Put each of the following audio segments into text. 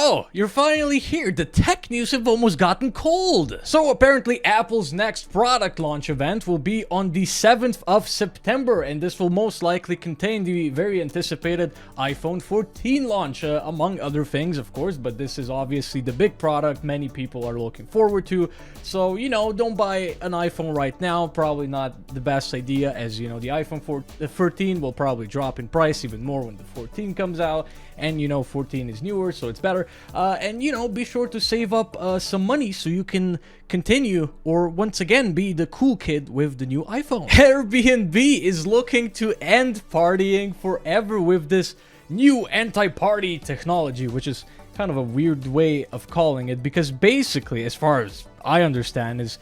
Oh, you're finally here. The tech news have almost gotten cold. So apparently Apple's next product launch event will be on the 7th of September, and this will most likely contain the very anticipated iPhone 14 launch, among other things, of course, but this is obviously the big product many people are looking forward to. So, don't buy an iPhone right now. Probably not the best idea, as the iPhone 13 will probably drop in price even more when the 14 comes out, and 14 is newer, so it's better. And be sure to save up some money so you can continue, or once again be the cool kid with the new iPhone. Airbnb is looking to end partying forever with this new anti-party technology, which is kind of a weird way of calling it, because basically, as far as I understand, is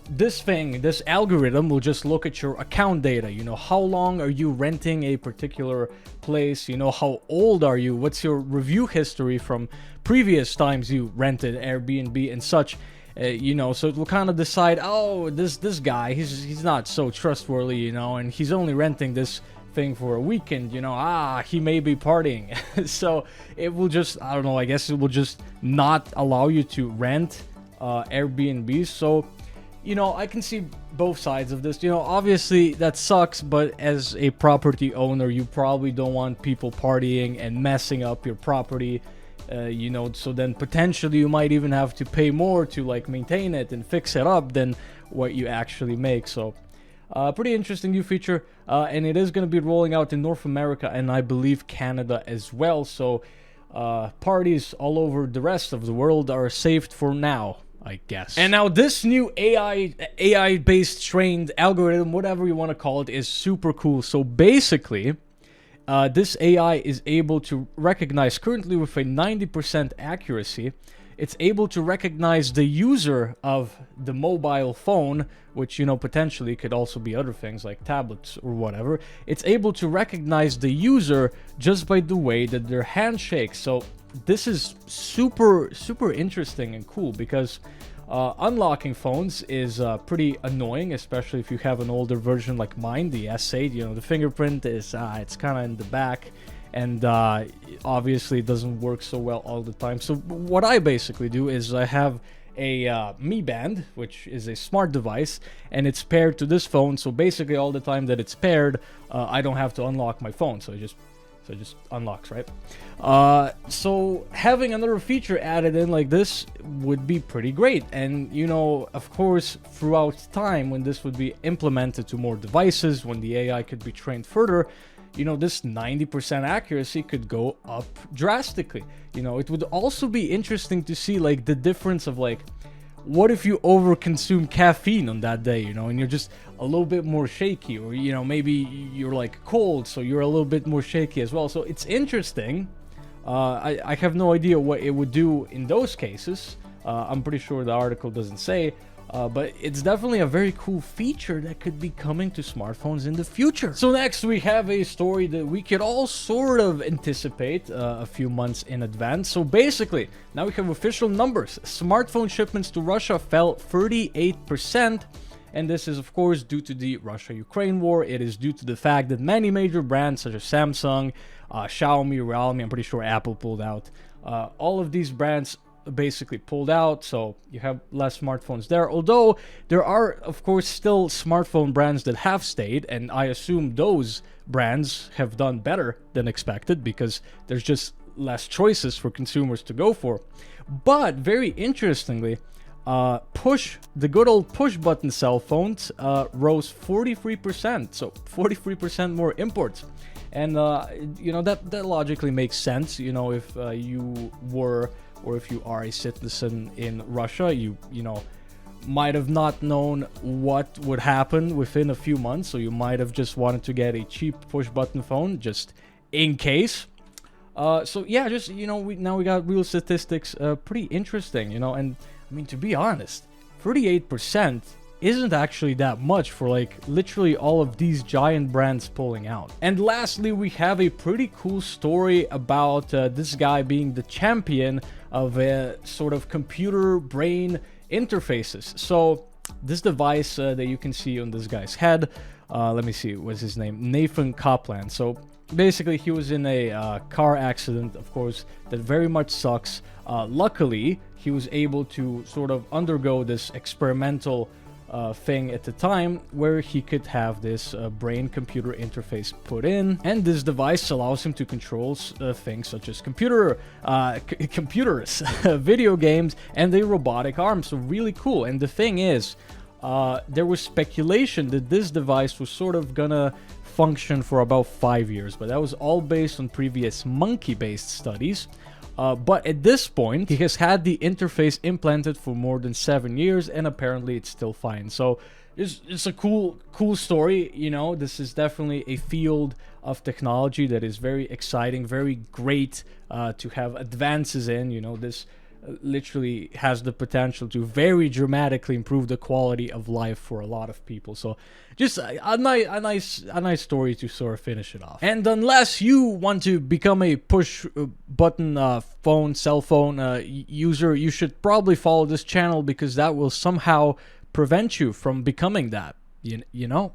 this algorithm will just look at your account data. How long are you renting a particular place? How old are you? What's your review history from previous times you rented Airbnb and such? So it will kind of decide, oh, this guy, he's not so trustworthy, and he's only renting this thing for a weekend, he may be partying. So it will just, I don't know, I guess it will just not allow you to rent Airbnb. So I can see both sides of this. Obviously that sucks, but as a property owner, you probably don't want people partying and messing up your property. So then potentially you might even have to pay more to maintain it and fix it up than what you actually make. So pretty interesting new feature, and it is going to be rolling out in North America and I believe Canada as well. So parties all over the rest of the world are saved for now, I guess. And now this new AI-based trained algorithm, whatever you want to call it, is super cool. So basically, this AI is able to recognize, currently with a 90% accuracy, it's able to recognize the user of the mobile phone, which, potentially could also be other things like tablets or whatever. It's able to recognize the user just by the way that their hand shakes. So this is super, super interesting and cool, because unlocking phones is pretty annoying, especially if you have an older version like mine, the S8. The fingerprint is it's kind of in the back, and obviously it doesn't work so well all the time. So what I basically do is I have a Mi Band, which is a smart device, and it's paired to this phone. So basically all the time that it's paired, I don't have to unlock my phone, so it just unlocks, right? So having another feature added in like this would be pretty great. And of course, throughout time, when this would be implemented to more devices, when the AI could be trained further, this 90% accuracy could go up drastically. It would also be interesting to see the difference of what if you overconsume caffeine on that day, and you're just a little bit more shaky, or maybe you're cold, so you're a little bit more shaky as well. So it's interesting. I have no idea what it would do in those cases. I'm pretty sure the article doesn't say, but it's definitely a very cool feature that could be coming to smartphones in the future. So next we have a story that we could all sort of anticipate a few months in advance. So basically, now we have official numbers. Smartphone shipments to Russia fell 38%. And this is, of course, due to the Russia-Ukraine war. It is due to the fact that many major brands such as Samsung, Xiaomi, Realme, I'm pretty sure Apple pulled out. All of these brands basically pulled out, so you have less smartphones there. Although there are, of course, still smartphone brands that have stayed, and I assume those brands have done better than expected because there's just less choices for consumers to go for. But very interestingly, the good old push button cell phones rose 43%, so 43% more imports. And that logically makes sense. If you were, or if you are a citizen in Russia, you might have not known what would happen within a few months, so you might have just wanted to get a cheap push button phone just in case. So yeah, just now we got real statistics, pretty interesting, and I mean, to be honest, 38% isn't actually that much for literally all of these giant brands pulling out. And lastly, we have a pretty cool story about this guy being the champion of sort of computer brain interfaces. So this device that you can see on this guy's head, let me see, what's his name? Nathan Kaplan. So basically he was in a car accident, of course, that very much sucks. Luckily, he was able to sort of undergo this experimental thing at the time where he could have this brain-computer interface put in, and this device allows him to control things such as computers, video games, and a robotic arm. So really cool. And the thing is, there was speculation that this device was sort of gonna function for about 5 years, but that was all based on previous monkey-based studies. But at this point, he has had the interface implanted for more than 7 years, and apparently it's still fine. So it's a cool story. You know, this is definitely a field of technology that is very exciting, very great to have advances in. You know, this literally has the potential to very dramatically improve the quality of life for a lot of people. So just a nice story to sort of finish it off. And unless you want to become a push button cell phone user, you should probably follow this channel, because that will somehow prevent you from becoming that, you know.